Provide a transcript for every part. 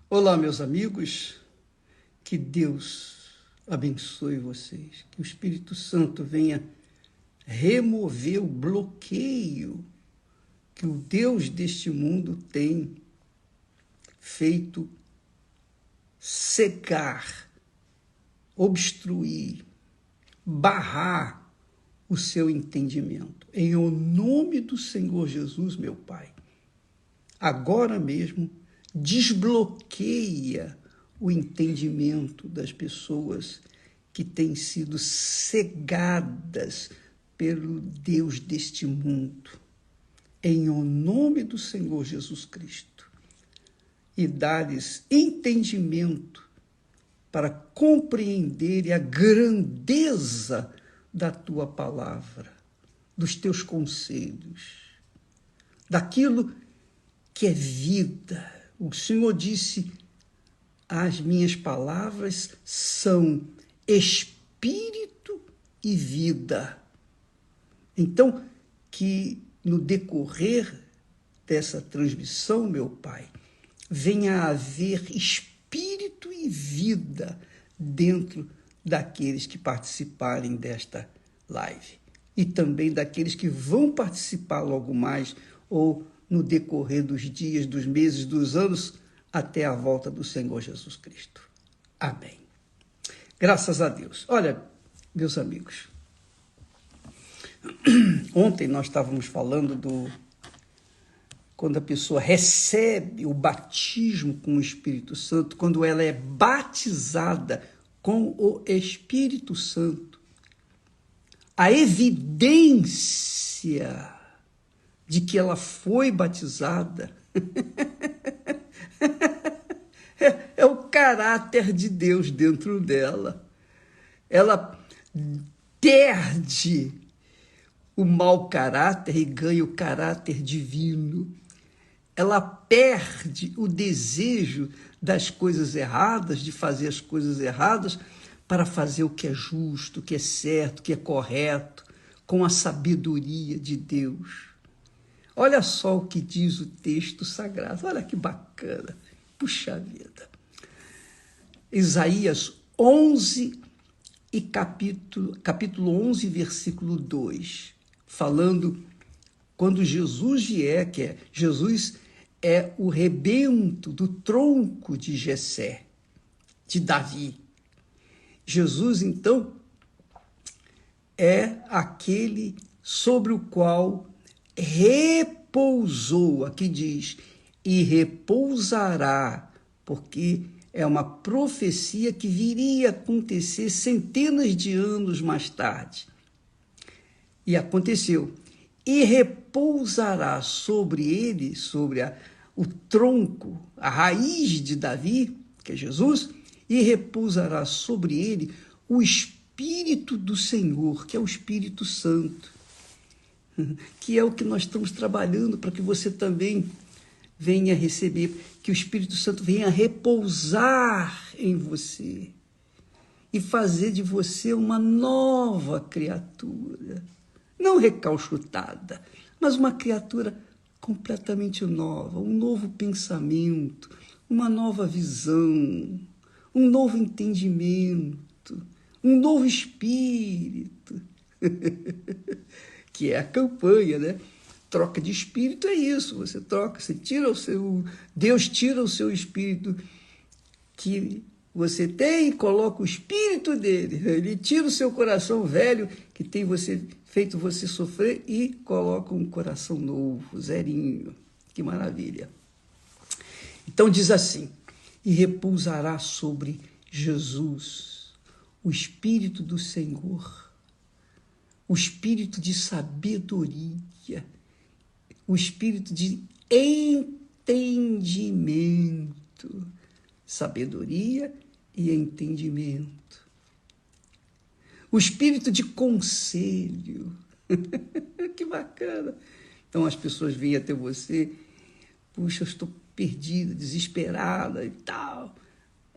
Olá, meus amigos, que Deus abençoe vocês, que o Espírito Santo venha remover o bloqueio que o Deus deste mundo tem feito cegar, obstruir, barrar o seu entendimento. Em o nome do Senhor Jesus, meu Pai, agora mesmo, desbloqueia o entendimento das pessoas que têm sido cegadas pelo Deus deste mundo, em o nome do Senhor Jesus Cristo, e dá-lhes entendimento para compreenderem a grandeza da tua palavra, dos teus conselhos, daquilo que é vida. O Senhor disse: as minhas palavras são espírito e vida. Então, que no decorrer dessa transmissão, meu Pai, venha a haver espírito e vida dentro daqueles que participarem desta live e também daqueles que vão participar logo mais ou no decorrer dos dias, dos meses, dos anos, até a volta do Senhor Jesus Cristo. Amém. Graças a Deus. Olha, meus amigos, ontem nós estávamos falando quando a pessoa recebe o batismo com o Espírito Santo, quando ela é batizada com o Espírito Santo, a evidência de que ela foi batizada é o caráter de Deus dentro dela. Ela perde o mau caráter e ganha o caráter divino. Ela perde o desejo das coisas erradas, de fazer as coisas erradas, para fazer o que é justo, o que é certo, o que é correto, com a sabedoria de Deus. Olha só o que diz o texto sagrado, olha que bacana, puxa vida. Isaías 11 e capítulo 11, versículo 2, falando quando Jesus vier, Jesus é o rebento do tronco de Jessé, de Davi. Jesus, então, é aquele sobre o qual repousou, aqui diz, e repousará, porque é uma profecia que viria a acontecer centenas de anos mais tarde. E aconteceu. E repousará sobre ele, sobre o tronco, a raiz de Davi, que é Jesus, e repousará sobre ele o Espírito do Senhor, que é o Espírito Santo, que é o que nós estamos trabalhando para que você também venha receber, que o Espírito Santo venha repousar em você e fazer de você uma nova criatura, não recalchutada, mas uma criatura completamente nova, um novo pensamento, uma nova visão, um novo entendimento, um novo espírito, que é a campanha, né? Troca de espírito é isso, você troca, você tira Deus tira o seu espírito que você tem e coloca o espírito dele, ele tira o seu coração velho que tem feito você sofrer e coloca um coração novo, zerinho, que maravilha. Então diz assim: e repousará sobre Jesus o Espírito do Senhor, o Espírito de sabedoria, o Espírito de entendimento, sabedoria e entendimento, o Espírito de conselho. Que bacana! Então as pessoas vêm até você, puxa, eu estou perdida, desesperada e tal.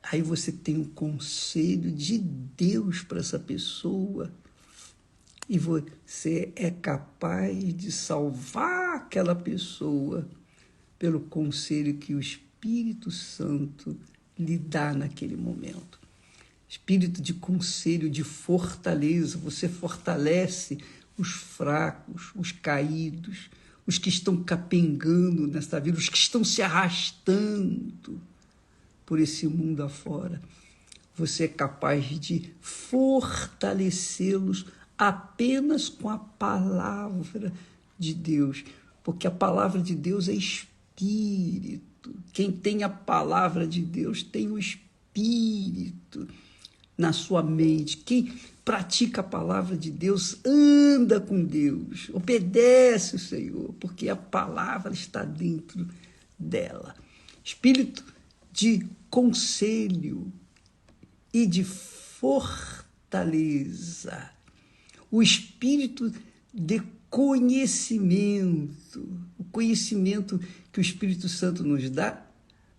Aí você tem um conselho de Deus para essa pessoa e você é capaz de salvar aquela pessoa pelo conselho que o Espírito Espírito Santo lhe dá naquele momento. Espírito de conselho, de fortaleza. Você fortalece os fracos, os caídos, os que estão capengando nesta vida, os que estão se arrastando por esse mundo afora. Você é capaz de fortalecê-los apenas com a palavra de Deus, porque a palavra de Deus é Espírito. Quem tem a palavra de Deus tem o Espírito na sua mente. Quem pratica a palavra de Deus anda com Deus, obedece o Senhor, porque a palavra está dentro dela. Espírito de conselho e de fortaleza. O espírito de conhecimento. O conhecimento que o Espírito Santo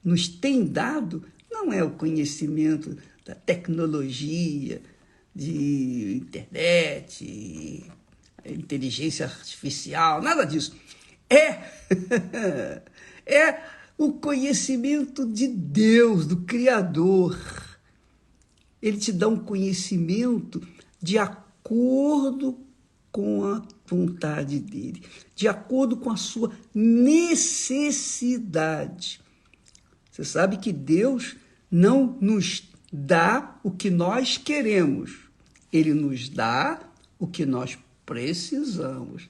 nos tem dado, não é o conhecimento da tecnologia, de internet, inteligência artificial, nada disso. É o conhecimento de Deus, do Criador. Ele te dá um conhecimento de acordo com a vontade dele, de acordo com a sua necessidade. Você sabe que Deus não nos dá o que nós queremos, ele nos dá o que nós precisamos.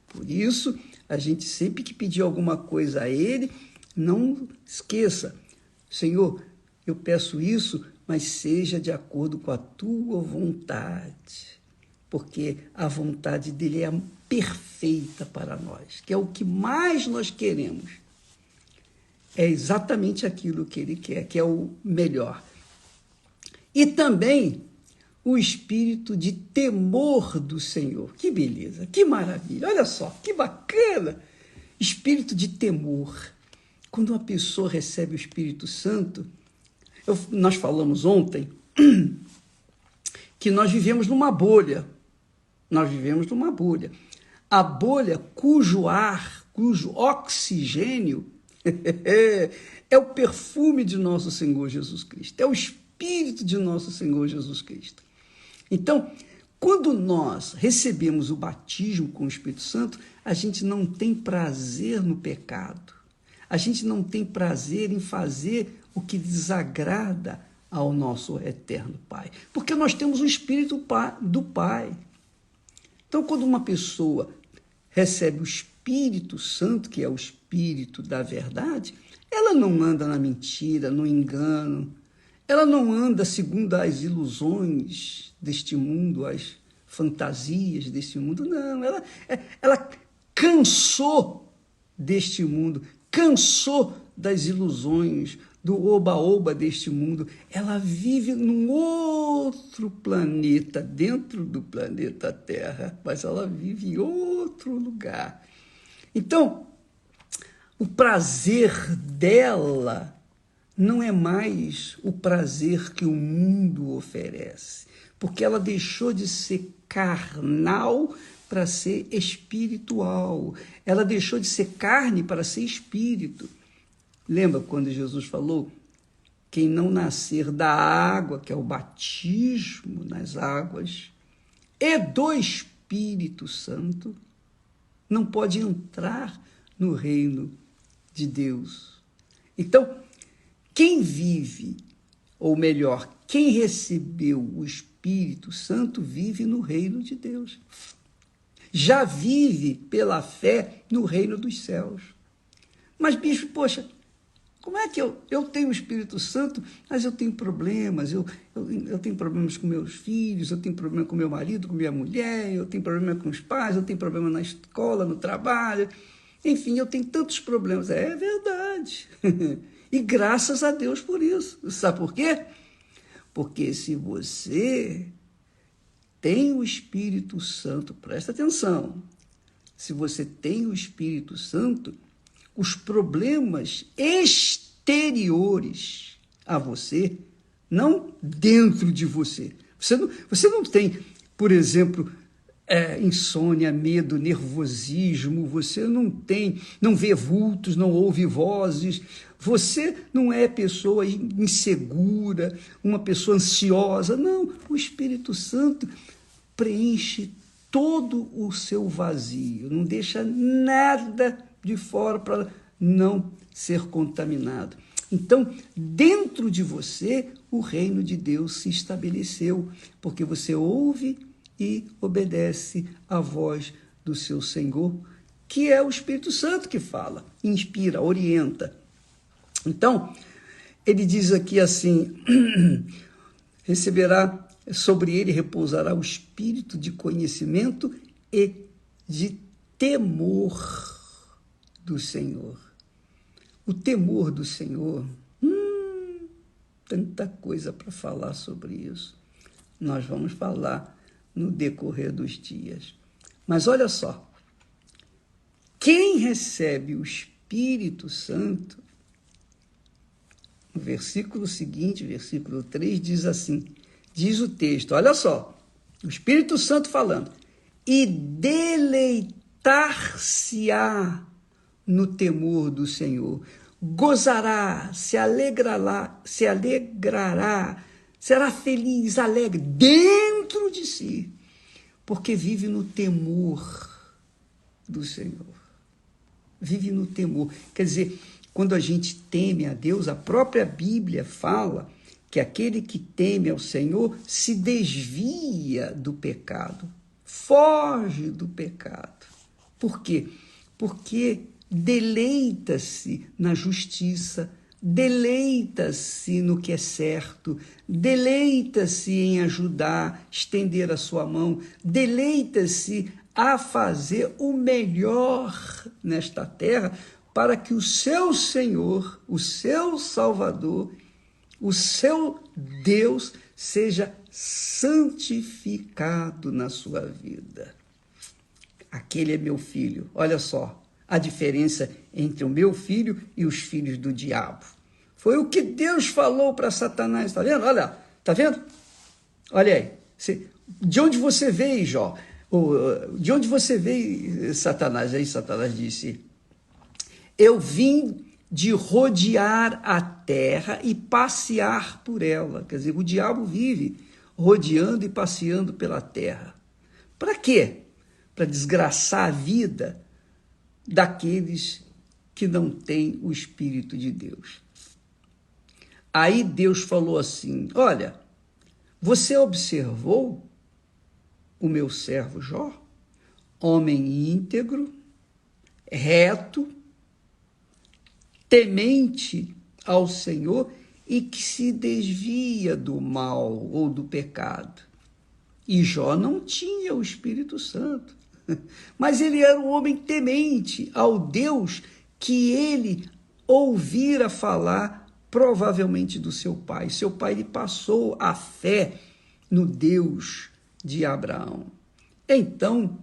Por isso, a gente sempre que pedir alguma coisa a ele, não esqueça, Senhor, eu peço isso, mas seja de acordo com a tua vontade, porque a vontade dele é a perfeita para nós, que é o que mais nós queremos. É exatamente aquilo que ele quer, que é o melhor. E também o espírito de temor do Senhor. Que beleza, que maravilha, olha só, que bacana. Espírito de temor. Quando uma pessoa recebe o Espírito Santo, nós falamos ontem que nós vivemos numa bolha. Nós vivemos numa bolha. A bolha cujo ar, cujo oxigênio é o perfume de nosso Senhor Jesus Cristo. É o Espírito de nosso Senhor Jesus Cristo. Então, quando nós recebemos o batismo com o Espírito Santo, a gente não tem prazer no pecado. A gente não tem prazer em fazer o que desagrada ao nosso eterno Pai. Porque nós temos o Espírito do Pai. Então, quando uma pessoa recebe o Espírito Santo, que é o Espírito da verdade, ela não anda na mentira, no engano, ela não anda segundo as ilusões deste mundo, as fantasias deste mundo, não. Ela cansou deste mundo, cansou das ilusões, do oba-oba deste mundo. Ela vive num outro planeta, dentro do planeta Terra, mas ela vive em outro lugar. Então, o prazer dela não é mais o prazer que o mundo oferece, porque ela deixou de ser carnal para ser espiritual. Ela deixou de ser carne para ser espírito. Lembra quando Jesus falou? Quem não nascer da água, que é o batismo nas águas, e do Espírito Santo, não pode entrar no reino de Deus. Então, quem vive, ou melhor, quem recebeu o Espírito Santo, vive no reino de Deus. Já vive pela fé no reino dos céus. Mas, bispo, poxa, como é que eu tenho o Espírito Santo, mas eu tenho problemas, eu tenho problemas com meus filhos, eu tenho problema com meu marido, com minha mulher, eu tenho problema com os pais, eu tenho problema na escola, no trabalho, enfim, eu tenho tantos problemas. É verdade. E graças a Deus por isso. Sabe por quê? Porque se você tem o Espírito Santo, presta atenção, se você tem o Espírito Santo, os problemas exteriores a você, não dentro de você. Você não tem, por exemplo, insônia, medo, nervosismo, você não vê vultos, não ouve vozes, Você não é pessoa insegura, uma pessoa ansiosa. Não, o Espírito Santo preenche todo o seu vazio, não deixa nada de fora para não ser contaminado. Então, dentro de você, o reino de Deus se estabeleceu, porque você ouve e obedece à voz do seu Senhor, que é o Espírito Santo que fala, inspira, orienta. Então, ele diz aqui assim, receberá, sobre ele repousará o espírito de conhecimento e de temor do Senhor. O temor do Senhor, tanta coisa para falar sobre isso. Nós vamos falar no decorrer dos dias. Mas olha só, quem recebe o Espírito Santo, no versículo seguinte, versículo 3, diz assim, diz o texto, olha só, o Espírito Santo falando, e deleitar-se-á no temor do Senhor, gozará, se alegrará, será feliz, alegre dentro de si, porque vive no temor do Senhor. Vive no temor. Quer dizer, quando a gente teme a Deus, a própria Bíblia fala que aquele que teme ao Senhor se desvia do pecado, foge do pecado. Por quê? Porque deleita-se na justiça, deleita-se no que é certo, deleita-se em ajudar, estender a sua mão, deleita-se a fazer o melhor nesta terra para que o seu Senhor, o seu Salvador, o seu Deus seja santificado na sua vida. Aquele é meu filho. Olha só a diferença entre o meu filho e os filhos do diabo. Foi o que Deus falou para Satanás. Está vendo? Olha, está vendo? Olha aí. De onde você veio, Jó? De onde você veio, Satanás? Aí Satanás disse, eu vim de rodear a terra e passear por ela. Quer dizer, o diabo vive rodeando e passeando pela terra. Para quê? Para desgraçar a vida daqueles que não têm o Espírito de Deus. Aí Deus falou assim, olha, você observou o meu servo Jó? Homem íntegro, reto, temente ao Senhor e que se desvia do mal ou do pecado. E Jó não tinha o Espírito Santo, mas ele era um homem temente ao Deus que ele ouvira falar, provavelmente do seu pai. Seu pai lhe passou a fé no Deus de Abraão. Então,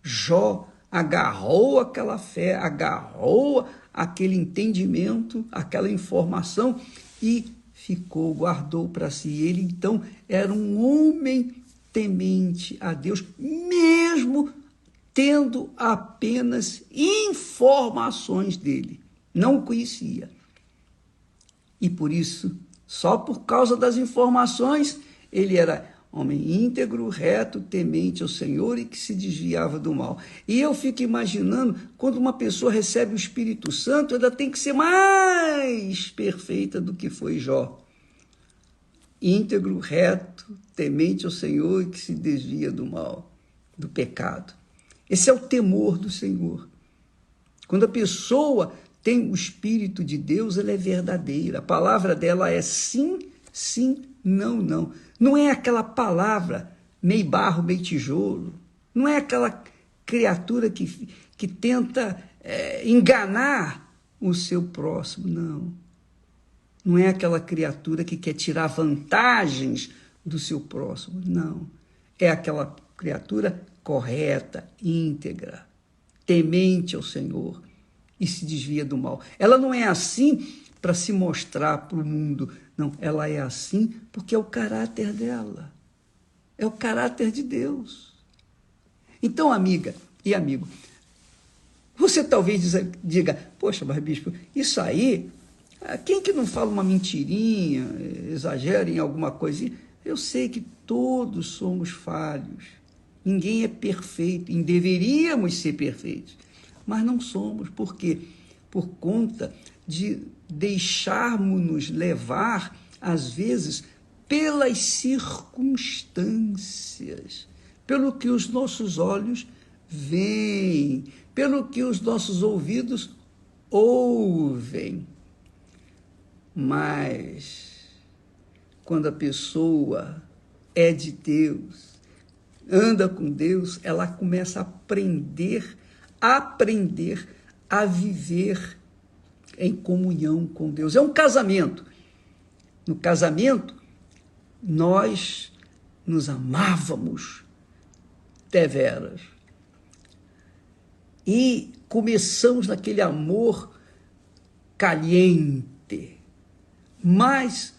Jó agarrou aquela fé, agarrou aquele entendimento, aquela informação e guardou para si. Ele, então, era um homem temente a Deus, mesmo tendo apenas informações dele. Não o conhecia. E por isso, só por causa das informações, ele era homem íntegro, reto, temente ao Senhor e que se desviava do mal. E eu fico imaginando, quando uma pessoa recebe o Espírito Santo, ela tem que ser mais perfeita do que foi Jó. Íntegro, reto, temente ao Senhor e que se desvia do mal, do pecado. Esse é o temor do Senhor. Quando a pessoa tem o Espírito de Deus, ela é verdadeira. A palavra dela é sim, sim, não, não. Não é aquela palavra meio barro, meio tijolo. Não é aquela criatura que tenta enganar o seu próximo, não. Não é aquela criatura que quer tirar vantagens do seu próximo, não. É aquela criatura correta, íntegra, temente ao Senhor e se desvia do mal. Ela não é assim para se mostrar para o mundo, não. Ela é assim porque é o caráter dela, é o caráter de Deus. Então, amiga e amigo, você talvez diga, poxa, mas bispo, isso aí Quem que não fala uma mentirinha, exagera em alguma coisinha? Eu sei que todos somos falhos. Ninguém é perfeito, e deveríamos ser perfeitos, mas não somos. Por quê? Por conta de deixarmos-nos levar, às vezes, pelas circunstâncias, pelo que os nossos olhos veem, pelo que os nossos ouvidos ouvem. Mas, quando a pessoa é de Deus, anda com Deus, ela começa a aprender a viver em comunhão com Deus. É um casamento. No casamento, nós nos amávamos deveras. E começamos naquele amor caliente. Mas,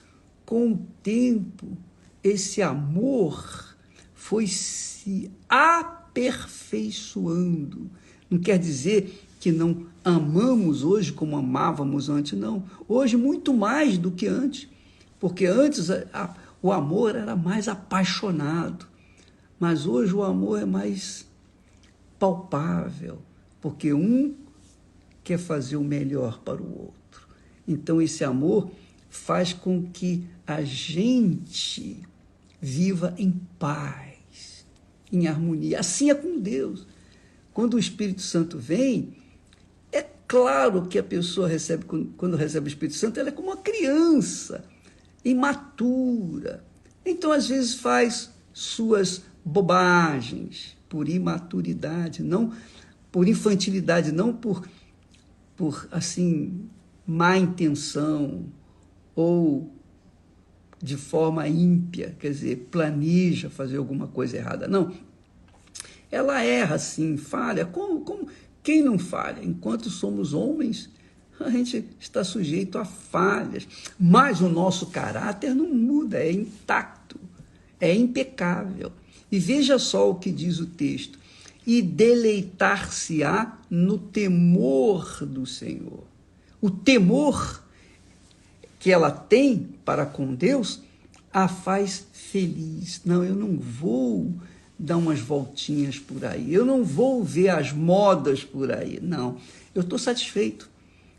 com o tempo, esse amor foi se aperfeiçoando. Não quer dizer que não amamos hoje como amávamos antes, não. Hoje, muito mais do que antes. Porque antes o amor era mais apaixonado. Mas hoje o amor é mais palpável. Porque um quer fazer o melhor para o outro. Então, esse amor faz com que a gente viva em paz, em harmonia. Assim é com Deus. Quando o Espírito Santo vem, é claro que a pessoa recebe, quando recebe o Espírito Santo, ela é como uma criança, imatura. Então, às vezes, faz suas bobagens por imaturidade, não por infantilidade, não por assim, má intenção ou de forma ímpia, quer dizer, planeja fazer alguma coisa errada. Não. Ela erra, sim, falha. Como quem não falha? Enquanto somos homens, a gente está sujeito a falhas. Mas o nosso caráter não muda, é intacto, é impecável. E veja só o que diz o texto. E deleitar-se-á no temor do Senhor. O temor que ela tem para com Deus a faz feliz. Não, eu não vou dar umas voltinhas por aí, eu não vou ver as modas por aí, não. Eu estou satisfeito.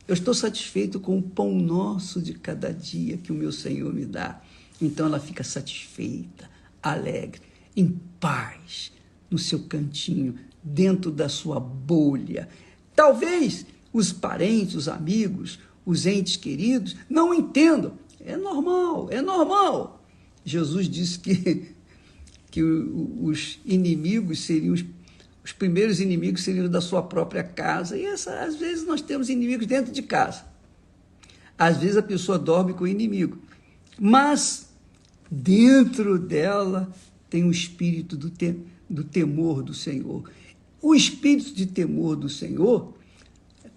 Eu estou satisfeito com o pão nosso de cada dia que o meu Senhor me dá. Então ela fica satisfeita, alegre, em paz, no seu cantinho, dentro da sua bolha. Talvez os parentes, os amigos, os entes queridos não entendam. É normal, é normal. Jesus disse que os inimigos seriam, os primeiros inimigos seriam da sua própria casa. E às vezes nós temos inimigos dentro de casa. Às vezes a pessoa dorme com o inimigo. Mas dentro dela tem o espírito do temor do Senhor. O espírito de temor do Senhor,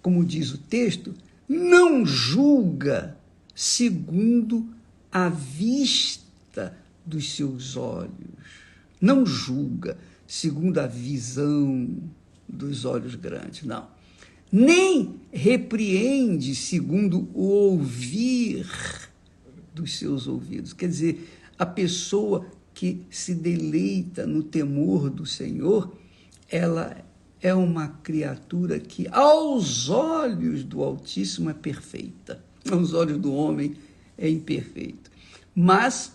como diz o texto, não julga segundo a vista dos seus olhos. Não julga segundo a visão dos olhos grandes, não. Nem repreende segundo o ouvir dos seus ouvidos. Quer dizer, a pessoa que se deleita no temor do Senhor, ela é uma criatura que, aos olhos do Altíssimo, é perfeita. Aos olhos do homem, é imperfeito. Mas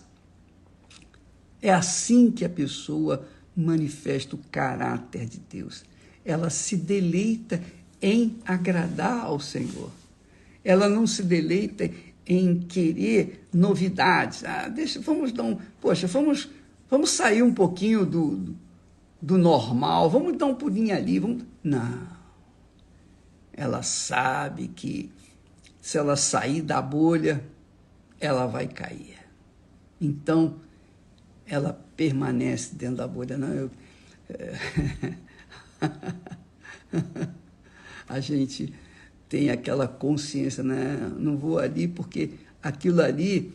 é assim que a pessoa manifesta o caráter de Deus. Ela se deleita em agradar ao Senhor. Ela não se deleita em querer novidades. Vamos sair um pouquinho do normal, vamos dar um pulinho ali. Não. Ela sabe que se ela sair da bolha, ela vai cair. Então, ela permanece dentro da bolha. Não, a gente tem aquela consciência, né? Não vou ali porque aquilo ali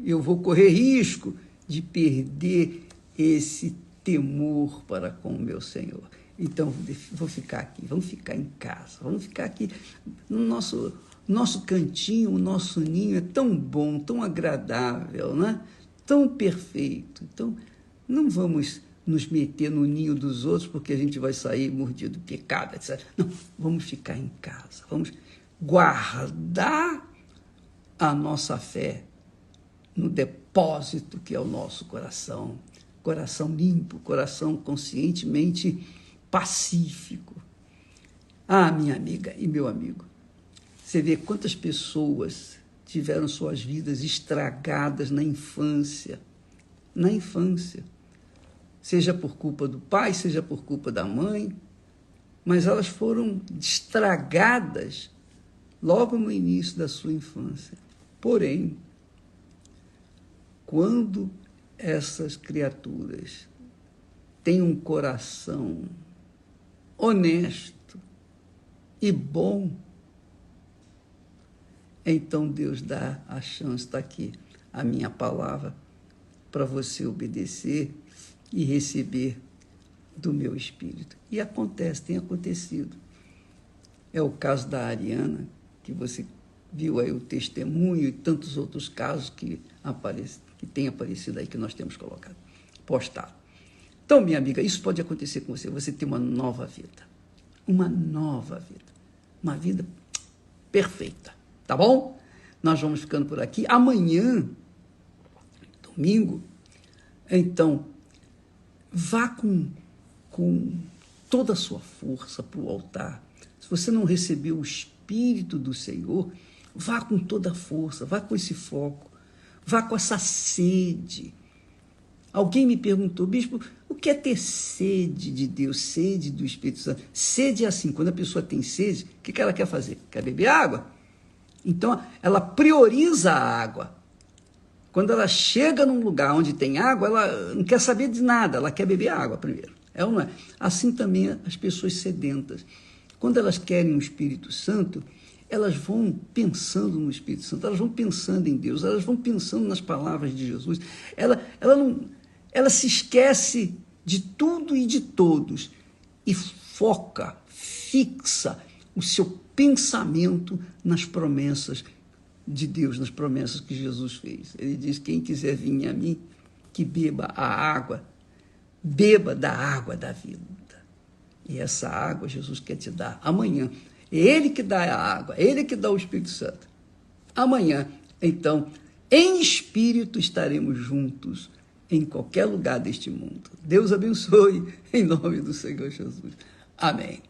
eu vou correr risco de perder esse temor para com o meu Senhor. Então, vou ficar aqui, vamos ficar em casa, vamos ficar aqui no Nosso cantinho, o nosso ninho é tão bom, tão agradável, né? Tão perfeito. Então, não vamos nos meter no ninho dos outros porque a gente vai sair mordido de pecado, etc. Não, vamos ficar em casa, vamos guardar a nossa fé no depósito que é o nosso coração. Coração limpo, coração conscientemente pacífico. Ah, minha amiga e meu amigo, você vê quantas pessoas tiveram suas vidas estragadas na infância. Na infância. Seja por culpa do pai, seja por culpa da mãe, mas elas foram estragadas logo no início da sua infância. Porém, quando essas criaturas têm um coração honesto e bom, então Deus dá a chance, está aqui a minha palavra, para você obedecer e receber do meu Espírito. E acontece, tem acontecido. É o caso da Ariana, que você viu aí o testemunho e tantos outros casos que têm aparecido aí, que nós temos colocado, postado. Então, minha amiga, isso pode acontecer com você. Você tem uma nova vida. Uma nova vida. Uma vida perfeita. Tá bom? Nós vamos ficando por aqui. Amanhã, domingo, então, vá com toda a sua força para o altar. Se você não recebeu o Espírito do Senhor, vá com toda a força, vá com esse foco, vá com essa sede. Alguém me perguntou, bispo, o que é ter sede de Deus, sede do Espírito Santo? Sede é assim, quando a pessoa tem sede, o que ela quer fazer? Quer beber água? Então, ela prioriza a água. Quando ela chega num lugar onde tem água, ela não quer saber de nada, ela quer beber água primeiro. É ou não é? Assim também as pessoas sedentas. Quando elas querem o Espírito Santo, elas vão pensando no Espírito Santo, elas vão pensando em Deus, elas vão pensando nas palavras de Jesus. Ela se esquece de tudo e de todos e fixa o seu pensamento nas promessas de Deus, nas promessas que Jesus fez. Ele diz, quem quiser vir a mim, que beba a água, beba da água da vida. E essa água Jesus quer te dar amanhã. É Ele que dá a água, é Ele que dá o Espírito Santo. Amanhã, então, em espírito estaremos juntos em qualquer lugar deste mundo. Deus abençoe, em nome do Senhor Jesus. Amém.